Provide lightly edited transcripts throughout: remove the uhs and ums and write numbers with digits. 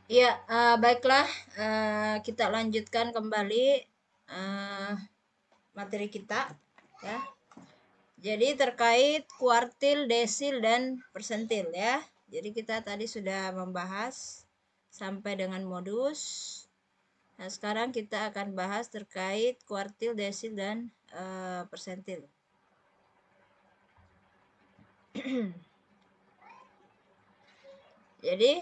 Ya, baiklah, kita lanjutkan kembali materi kita, ya. Jadi terkait kuartil, desil, dan persentil, ya. Jadi kita tadi sudah membahas sampai dengan modus. Nah, sekarang kita akan bahas terkait kuartil, desil, dan persentil. Jadi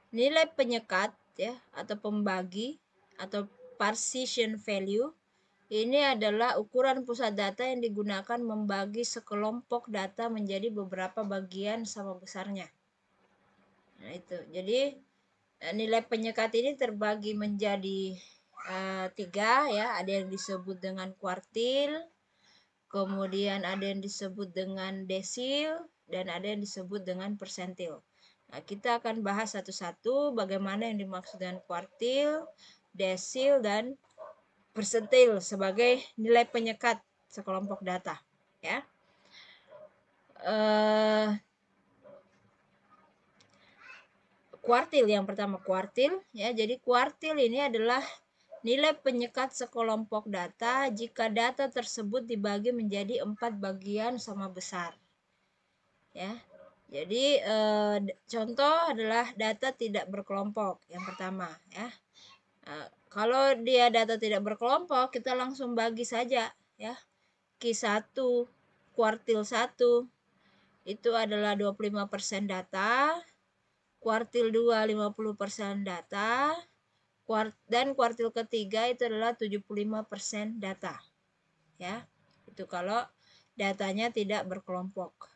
nilai penyekat, ya, atau pembagi atau partition value ini adalah ukuran pusat data yang digunakan membagi sekelompok data menjadi beberapa bagian sama besarnya. Nah, itu. Jadi nilai penyekat ini terbagi menjadi tiga, ya. Ada yang disebut dengan kuartil, kemudian ada yang disebut dengan desil, dan ada yang disebut dengan persentil. Nah, kita akan bahas satu-satu bagaimana yang dimaksud dengan kuartil, desil, dan persentil sebagai nilai penyekat sekelompok data, ya. Kuartil yang pertama, kuartil, ya. Jadi kuartil ini adalah nilai penyekat sekelompok data jika data tersebut dibagi menjadi 4 bagian sama besar, ya. Jadi contoh adalah data tidak berkelompok yang pertama, ya. Kalau dia data tidak berkelompok, kita langsung bagi saja, ya. Q1 kuartil 1 itu adalah 25% data, kuartil 2 50% data, dan kuartil ketiga itu adalah 75% data, ya. Itu kalau datanya tidak berkelompok.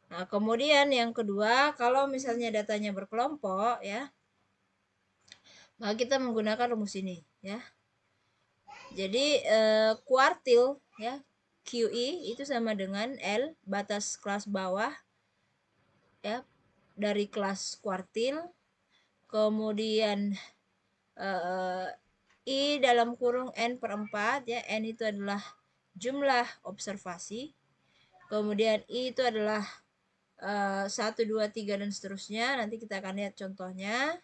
Nah, kemudian yang kedua, kalau misalnya datanya berkelompok, ya, maka kita menggunakan rumus ini, ya. Jadi kuartil, ya, QI itu sama dengan L batas kelas bawah, ya, dari kelas kuartil, kemudian I dalam kurung N per 4, ya. N itu adalah jumlah observasi, kemudian I itu adalah 1, 2, 3 dan seterusnya. Nanti kita akan lihat contohnya.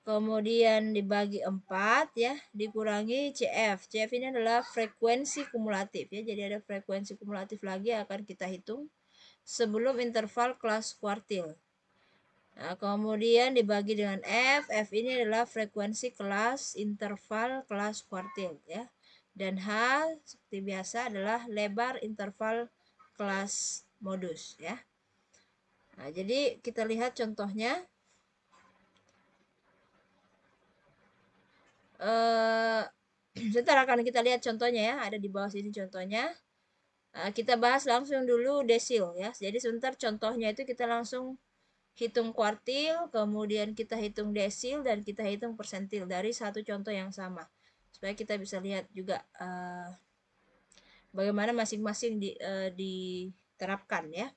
Kemudian dibagi 4, ya, dikurangi CF. CF ini adalah frekuensi kumulatif, ya. Jadi ada frekuensi kumulatif lagi yang akan kita hitung sebelum interval kelas kuartil. Nah, kemudian dibagi dengan F. F ini adalah frekuensi kelas interval kelas kuartil, ya. Dan H seperti biasa adalah lebar interval kelas modus, ya. Nah, jadi kita lihat contohnya. Sebentar akan kita lihat contohnya, ya. Ada di bawah sini contohnya. Kita bahas langsung dulu desil, ya. Jadi sebentar contohnya itu kita langsung hitung kuartil, kemudian kita hitung desil, dan kita hitung persentil dari satu contoh yang sama. Supaya kita bisa lihat juga bagaimana masing-masing diterapkan, ya.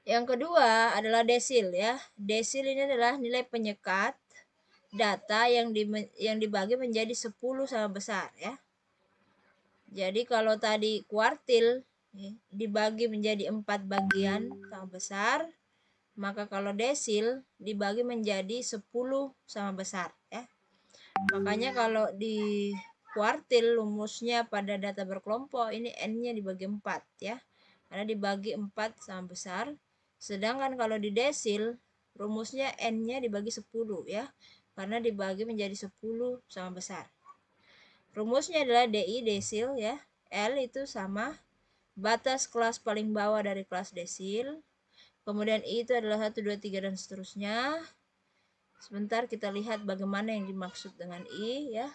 Yang kedua adalah desil, ya. Desil ini adalah nilai penyekat data yang dibagi menjadi 10 sama besar, ya. Jadi kalau tadi kuartil, ya, dibagi menjadi 4 bagian sama besar, maka kalau desil dibagi menjadi 10 sama besar, ya. Makanya kalau di kuartil rumusnya pada data berkelompok ini N-nya dibagi 4, ya. Karena dibagi 4 sama besar. Sedangkan kalau di desil rumusnya N-nya dibagi 10, ya. Karena dibagi menjadi 10 sama besar. Rumusnya adalah DI desil, ya. L itu sama batas kelas paling bawah dari kelas desil. Kemudian I itu adalah 1, 2, 3 dan seterusnya. Sebentar kita lihat bagaimana yang dimaksud dengan I, ya.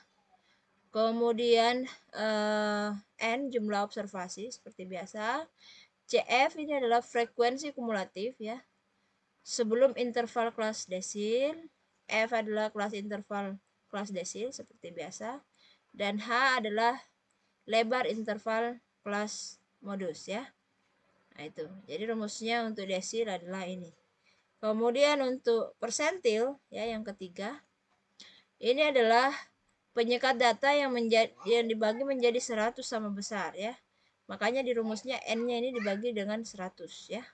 Kemudian N jumlah observasi seperti biasa. CF ini adalah frekuensi kumulatif, ya. Sebelum interval kelas desil. F adalah kelas interval kelas desil seperti biasa. Dan H adalah lebar interval kelas modus, ya. Nah, itu. Jadi rumusnya untuk desil adalah ini. Kemudian untuk persentil, ya, yang ketiga. Ini adalah penyekat data yang dibagi menjadi 100 sama besar, ya. Makanya di rumusnya N-nya ini dibagi dengan 100, ya.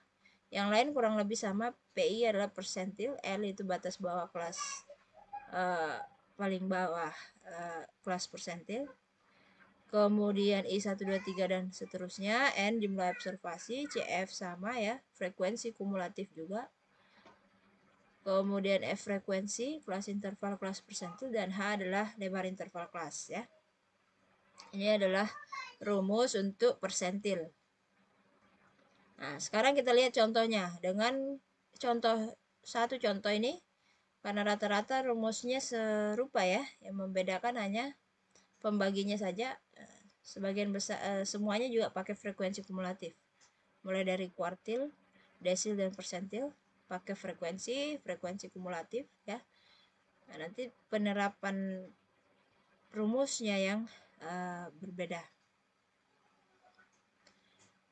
Yang lain kurang lebih sama. PI adalah persentil, L itu batas bawah kelas paling bawah kelas persentil. Kemudian I 1, 2, 3 dan seterusnya. N jumlah observasi, CF sama ya, frekuensi kumulatif juga. Kemudian F frekuensi, kelas interval, kelas persentil, dan H adalah lebar interval kelas ya. Ini adalah rumus untuk persentil. Nah, sekarang kita lihat contohnya dengan satu contoh ini, karena rata-rata rumusnya serupa ya, yang membedakan hanya pembaginya saja. Sebagian besar semuanya juga pakai frekuensi kumulatif, mulai dari kuartil, desil, dan persentil pakai frekuensi kumulatif ya. Nah, nanti penerapan rumusnya yang berbeda.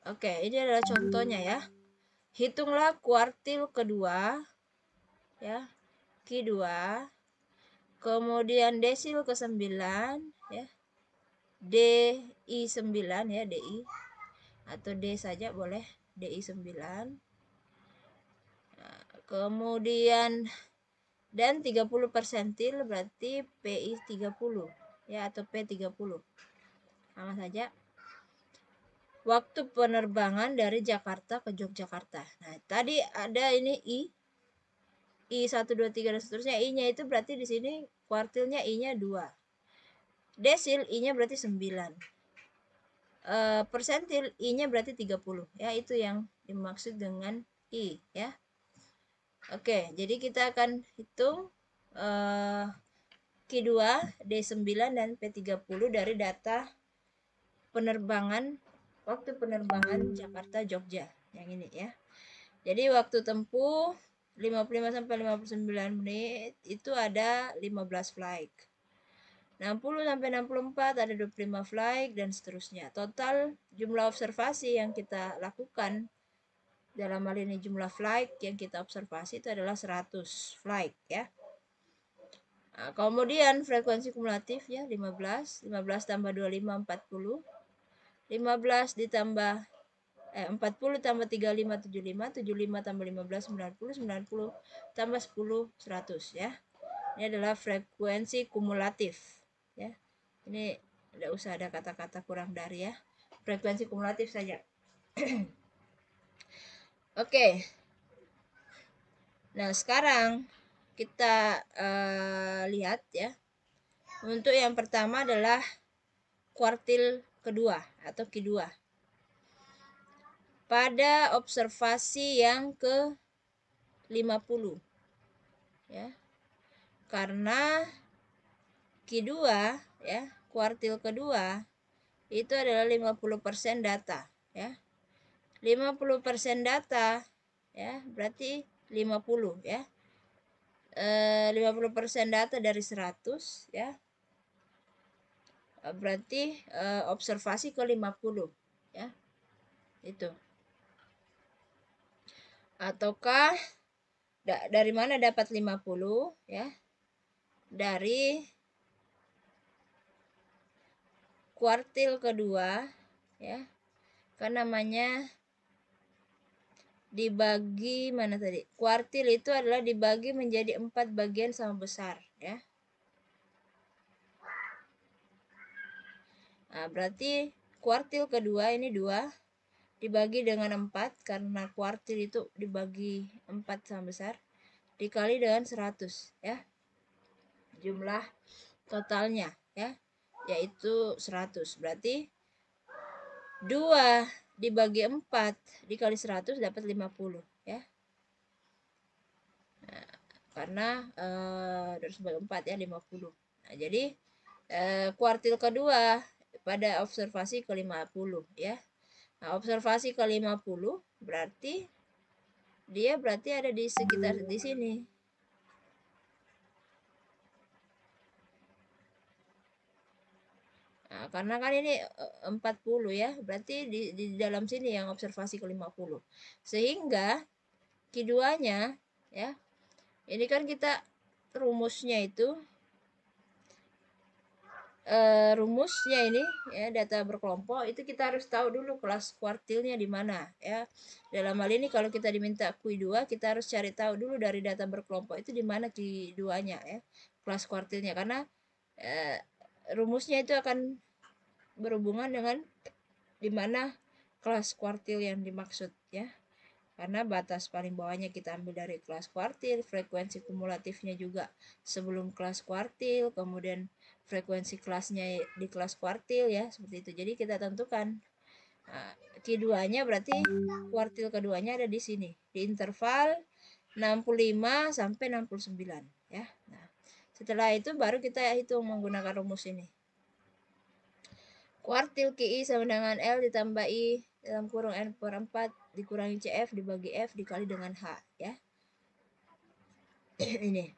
Oke, ini adalah contohnya ya. Hitunglah kuartil kedua ya, Q2, kemudian desil ke-9 ya, DI9 ya, DI atau D saja boleh, DI9. Nah, kemudian dan 30 persentil berarti PI 30 ya, atau P30 sama saja. Waktu penerbangan dari Jakarta ke Yogyakarta. Nah, tadi ada ini I 1, 2, 3 dan seterusnya. I-nya itu berarti di sini kuartilnya I-nya 2. Desil I-nya berarti 9. Persentil I-nya berarti 30 ya, itu yang dimaksud dengan I ya. Oke, jadi kita akan hitung Q2, D9 dan P30 dari data penerbangan, waktu penerbangan Jakarta Jogja yang ini ya. Jadi waktu tempuh 55 sampai 59 menit itu ada 15 flight. 60 sampai 64 ada 25 flight dan seterusnya. Total jumlah observasi yang kita lakukan dalam hal ini jumlah flight yang kita observasi itu adalah 100 flight ya. Nah, kemudian frekuensi kumulatif ya 15 tambah 25 40. 15 ditambah 40 tambah 35 75, 75 tambah 15 90, 90 tambah 10 100 ya. Ini adalah frekuensi kumulatif ya. Ini tidak usah ada kata-kata kurang dari ya. Frekuensi kumulatif saja. Oke. Nah, sekarang kita lihat ya. Untuk yang pertama adalah kuartil kedua atau Q2. Pada observasi yang ke-50 ya. Karena Q2 ya, kuartil kedua itu adalah 50% data ya. 50% data ya, berarti 50 ya. 50% data dari 100 ya. Berarti observasi ke-50 ya. Itu. Ataukah dari mana dapat 50 ya? Dari kuartil kedua ya. Kan namanya dibagi mana tadi? Kuartil itu adalah dibagi menjadi 4 bagian sama besar ya. Nah, berarti kuartil kedua ini 2 dibagi dengan 4 karena kuartil itu dibagi 4 sama besar dikali dengan 100 ya. Jumlah totalnya ya, yaitu 100. Berarti 2 dibagi 4 dikali 100 dapat 50 ya. Nah, karena 2/4 ya 50. Nah, jadi kuartil kedua pada observasi ke-50 ya. Nah, observasi ke-50 berarti dia ada di sekitar di sini. Nah, karena kan ini 40 ya, berarti di dalam sini yang observasi ke-50. Sehingga Q2-nya ya. Ini kan kita rumusnya itu rumusnya ini ya, data berkelompok itu kita harus tahu dulu kelas kuartilnya di mana ya. Dalam hal ini kalau kita diminta Q2, kita harus cari tahu dulu dari data berkelompok itu di mana Q2-nya ya, kelas kuartilnya, karena rumusnya itu akan berhubungan dengan di mana kelas kuartil yang dimaksud ya. Karena batas paling bawahnya kita ambil dari kelas kuartil, frekuensi kumulatifnya juga sebelum kelas kuartil, kemudian frekuensi kelasnya di kelas kuartil ya, seperti itu. Jadi kita tentukan Q2-nya berarti kuartil keduanya ada di sini, di interval 65 sampai 69 ya. Nah, setelah itu baru kita hitung menggunakan rumus ini. Kuartil QI sama dengan L ditambah I dalam kurung N per 4 dikurangi CF dibagi F dikali dengan H ya. Ini.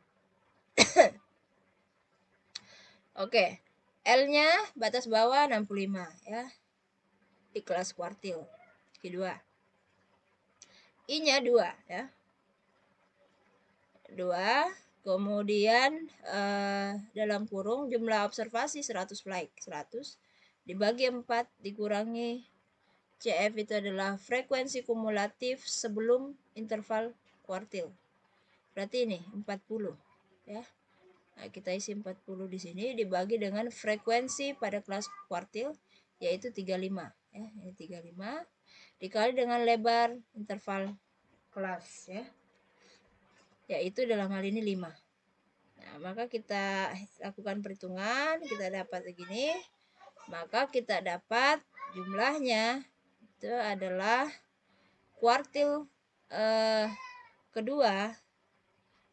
Oke. L-nya batas bawah 65 ya. Di kelas kuartil. Kedua. I-nya 2 ya. 2. Kemudian dalam kurung jumlah observasi 100 flight. 100 dibagi 4 dikurangi CF itu adalah frekuensi kumulatif sebelum interval kuartil. Berarti ini 40 ya. Nah, kita isi 40 di sini dibagi dengan frekuensi pada kelas kuartil yaitu 35 ya. Ini 35 dikali dengan lebar interval kelas ya. Yaitu dalam hal ini 5. Nah, maka kita lakukan perhitungan, kita dapat begini. Maka kita dapat jumlahnya itu adalah kuartil kedua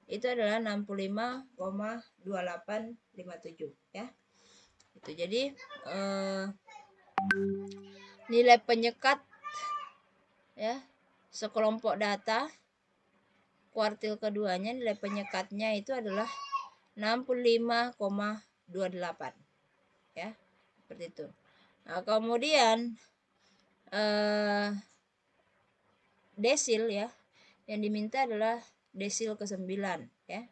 itu adalah 65,2857 ya. Itu jadi nilai penyekat ya sekelompok data kuartil keduanya, nilai penyekatnya itu adalah 65,28 ya, seperti itu. Nah, kemudian desil ya, yang diminta adalah desil ke-9 ya.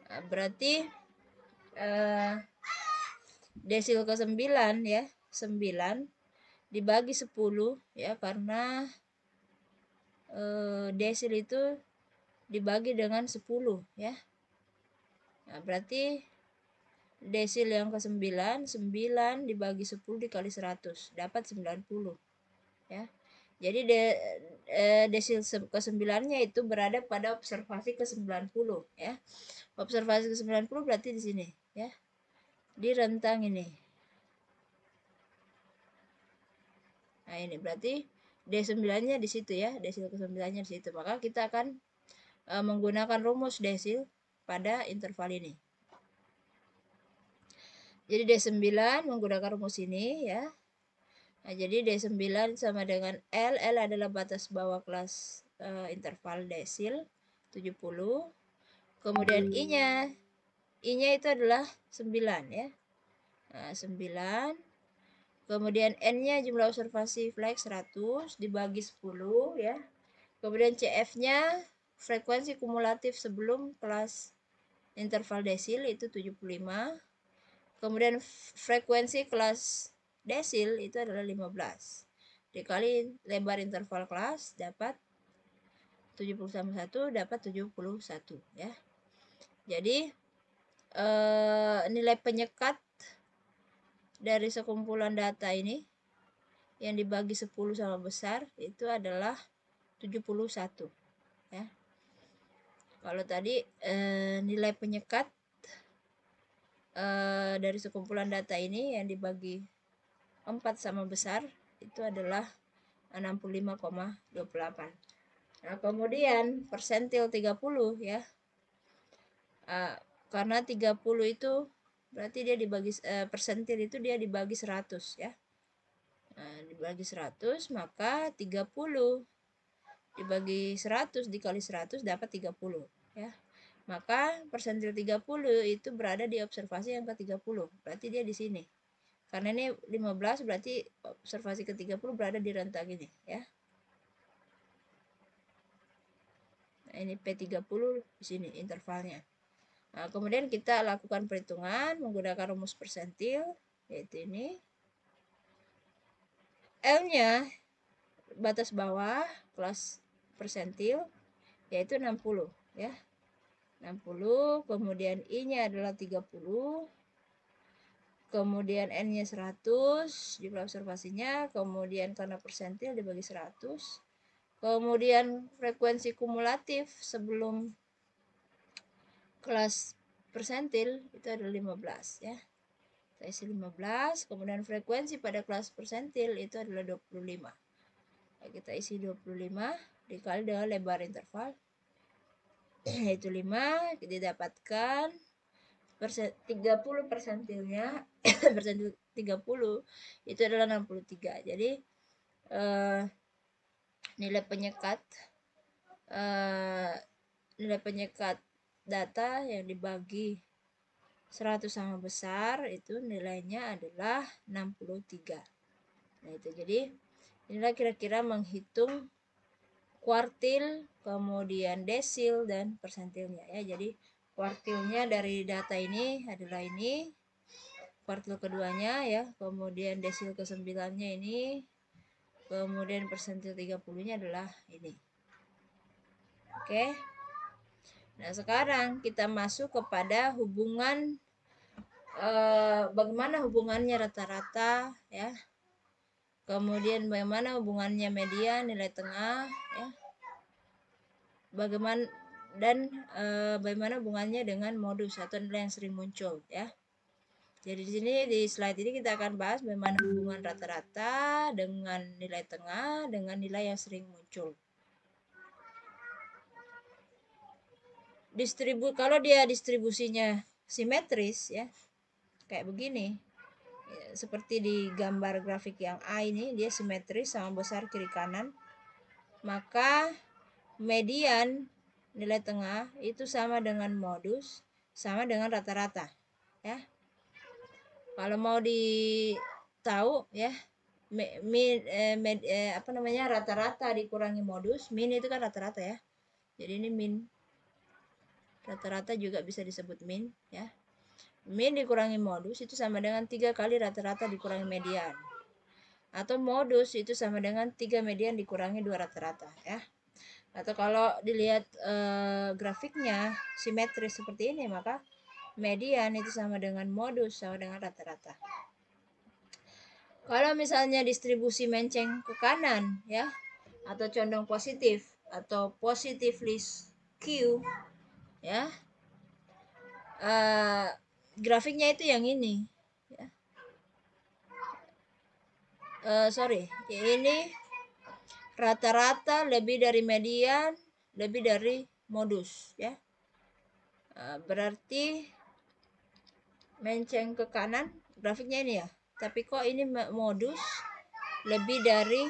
Nah, berarti desil ke-9 ya, 9 dibagi 10 ya, karena desil itu dibagi dengan 10 ya. Nah, berarti desil yang ke-9, 9 dibagi 10 dikali 100 dapat 90 ya. Jadi desil ke-9-nya itu berada pada observasi ke-90 ya. Observasi ke-90 berarti di sini ya. Di rentang ini. Nah, ini berarti D9-nya di situ ya, desil ke-9-nya di situ. Maka kita akan menggunakan rumus desil pada interval ini. Jadi D9 menggunakan rumus ini ya. Nah, jadi D9 sama dengan L. L adalah batas bawah kelas interval desil 70. Kemudian I-nya. I-nya itu adalah 9 ya. Nah, 9. Kemudian N-nya jumlah observasi flight 100 dibagi 10 ya. Kemudian CF-nya frekuensi kumulatif sebelum kelas interval desil itu 75. Kemudian frekuensi kelas desil itu adalah 15. Dikali lebar interval kelas dapat 70 sama 1 dapat 71 ya. Jadi nilai penyekat dari sekumpulan data ini yang dibagi 10 sama besar itu adalah 71 ya. Kalau tadi nilai penyekat dari sekumpulan data ini yang dibagi 4 sama besar itu adalah 65,28. Nah, kemudian persentil 30 ya. Karena 30 itu berarti dia dibagi persentil itu dia dibagi 100 ya. Nah, dibagi 100 maka 30 dibagi 100 dikali 100 dapat 30 ya. Maka persentil 30 itu berada di observasi yang ke-30. Berarti dia di sini. Karena ini 15 berarti observasi ke-30 berada di rentang ini ya. Nah, ini P30 di sini intervalnya. Nah, kemudian kita lakukan perhitungan menggunakan rumus persentil, yaitu ini. L-nya batas bawah kelas persentil yaitu 60 ya. 60, kemudian I-nya adalah 30, kemudian N-nya 100 jumlah observasinya, kemudian karena persentil dibagi 100, kemudian frekuensi kumulatif sebelum kelas persentil itu adalah 15 ya. Kita isi 15, kemudian frekuensi pada kelas persentil itu adalah 25. Kita isi 25 dikali dengan lebar interval yaitu 5, didapatkan 30 persentilnya persentil 30 itu adalah 63. Jadi nilai penyekat data yang dibagi 100 sama besar itu nilainya adalah 63. Nah itu, jadi inilah kira-kira menghitung kuartil, kemudian desil dan persentilnya ya. Jadi kuartilnya dari data ini adalah ini, kuartil keduanya ya, kemudian desil ke-9-nya ini, kemudian persentil 30-nya adalah ini. Oke. Nah, sekarang kita masuk kepada hubungan bagaimana hubungannya rata-rata ya. Kemudian bagaimana hubungannya median, nilai tengah ya. Bagaimana hubungannya dengan modus atau nilai yang sering muncul ya. Jadi di sini di slide ini kita akan bahas bagaimana hubungan rata-rata dengan nilai tengah dengan nilai yang sering muncul. Kalau dia distribusinya simetris ya, kayak begini. Ya, seperti di gambar grafik yang A ini, dia simetris sama besar kiri kanan. Maka median nilai tengah itu sama dengan modus, sama dengan rata-rata ya. Kalau mau ditahu ya, rata-rata dikurangi modus, min itu kan rata-rata ya. Jadi ini min. Rata-rata juga bisa disebut min ya. Min dikurangi modus itu sama dengan 3 kali rata-rata dikurangi median. Atau modus itu sama dengan 3 median dikurangi 2 rata-rata ya. Atau kalau dilihat grafiknya simetris seperti ini, maka median itu sama dengan modus sama dengan rata-rata. Kalau misalnya distribusi menceng ke kanan ya, atau condong positif atau positively skew ya, grafiknya itu yang ini ya. Ini rata-rata lebih dari median lebih dari modus ya. Berarti menceng ke kanan grafiknya ini ya, tapi kok ini modus lebih dari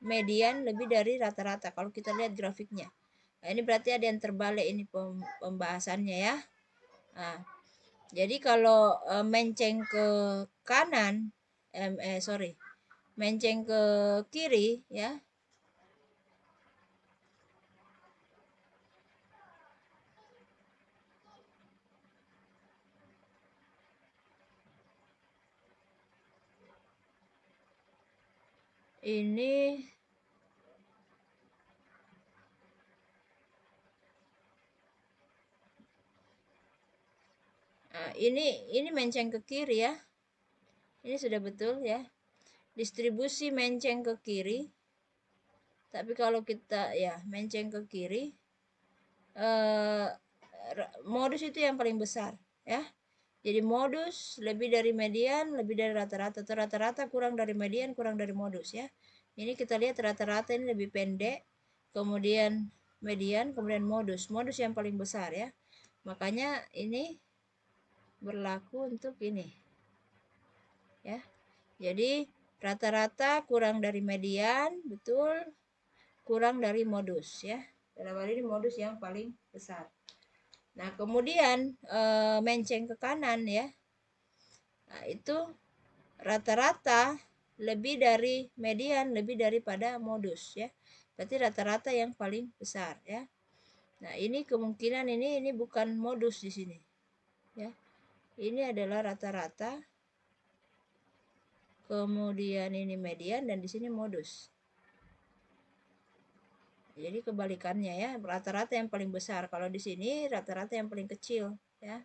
median lebih dari rata-rata kalau kita lihat grafiknya. Nah, ini berarti ada yang terbalik ini pembahasannya ya. Nah, jadi kalau menceng ke kanan menceng ke kiri ya, ini ini menceng ke kiri ya. Ini sudah betul ya. Distribusi menceng ke kiri. Tapi kalau kita ya menceng ke kiri, modus itu yang paling besar ya. Jadi modus lebih dari median, lebih dari rata-rata. Rata-rata kurang dari median, kurang dari modus ya. Ini kita lihat rata-rata ini lebih pendek, kemudian median, kemudian modus. Modus yang paling besar ya. Makanya ini berlaku untuk ini ya. Jadi rata-rata kurang dari median, betul, kurang dari modus ya. Dalam hal ini modus yang paling besar. Nah, kemudian menceng ke kanan ya. Nah, itu rata-rata lebih dari median, lebih daripada modus ya. Berarti rata-rata yang paling besar ya. Nah, ini kemungkinan ini bukan modus di sini ya. Ini adalah rata-rata, kemudian ini median, dan di sini modus. Jadi kebalikannya ya, rata-rata yang paling besar. Kalau di sini rata-rata yang paling kecil ya.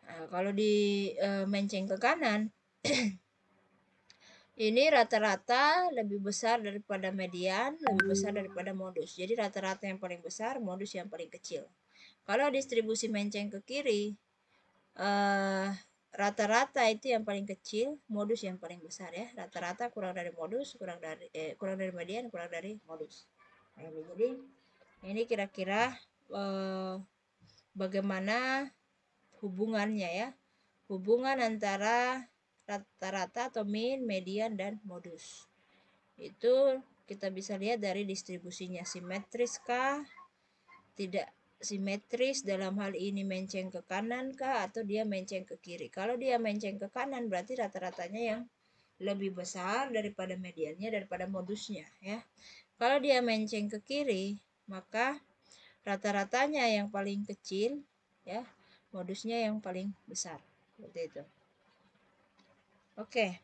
Nah, kalau di menceng ke kanan ini rata-rata lebih besar daripada median, lebih besar daripada modus. Jadi rata-rata yang paling besar, modus yang paling kecil. Kalau distribusi menceng ke kiri, rata-rata itu yang paling kecil, modus yang paling besar ya. Rata-rata kurang dari modus, kurang dari median, kurang dari modus. Nah, jadi ini kira-kira bagaimana hubungannya ya. Hubungan antara rata-rata atau mean, median, dan modus. Itu kita bisa lihat dari distribusinya, simetris kah, tidak simetris, dalam hal ini menceng ke kanan kah atau dia menceng ke kiri. Kalau dia menceng ke kanan berarti rata-ratanya yang lebih besar daripada mediannya, daripada modusnya ya. Kalau dia menceng ke kiri, maka rata-ratanya yang paling kecil ya, modusnya yang paling besar. Seperti itu. Oke.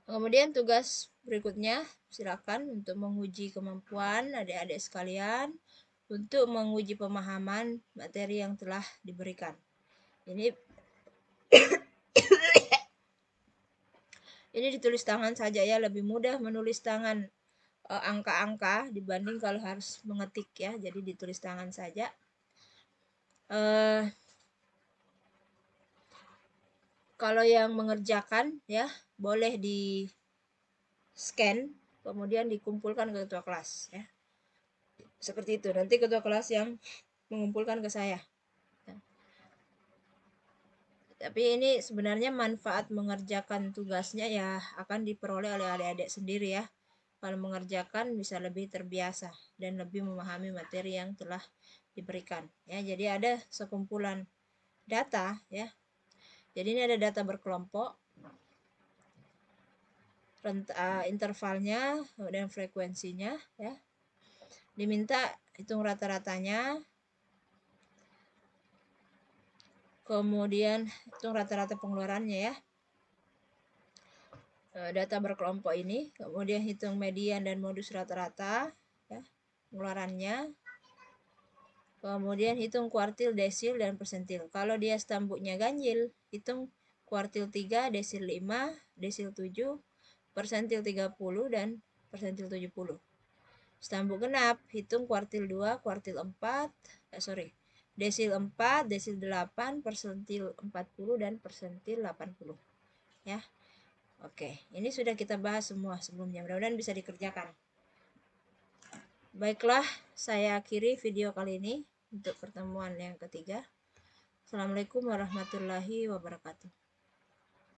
Kemudian tugas berikutnya, silakan untuk menguji kemampuan adik-adik sekalian untuk menguji pemahaman materi yang telah diberikan. Ini ini ditulis tangan saja ya, lebih mudah menulis tangan angka-angka dibanding kalau harus mengetik ya. Jadi ditulis tangan saja. Kalau yang mengerjakan ya, boleh di scan kemudian dikumpulkan ke ketua kelas ya. Seperti itu. Nanti ketua kelas yang mengumpulkan ke saya. Tapi ini sebenarnya manfaat mengerjakan tugasnya ya akan diperoleh oleh adik-adik sendiri ya. Kalau mengerjakan bisa lebih terbiasa dan lebih memahami materi yang telah diberikan ya. Jadi ada sekumpulan data ya. Jadi ini ada data berkelompok, intervalnya dan frekuensinya ya. Diminta hitung rata-ratanya, kemudian hitung rata-rata pengeluarannya ya. Data berkelompok ini, kemudian hitung median dan modus rata-rata ya, pengeluarannya, kemudian hitung kuartil, desil, dan persentil. Kalau dia stambuknya ganjil, hitung kuartil 3, desil 5, desil 7, persentil 30, dan persentil 70. Stambuk genap, hitung kuartil 2, kuartil 4, desil 4, desil 8, persentil 40, dan persentil 80 ya. Oke, ini sudah kita bahas semua sebelumnya. Mudah-mudahan bisa dikerjakan. Baiklah, saya akhiri video kali ini untuk pertemuan yang ketiga. Assalamualaikum warahmatullahi wabarakatuh.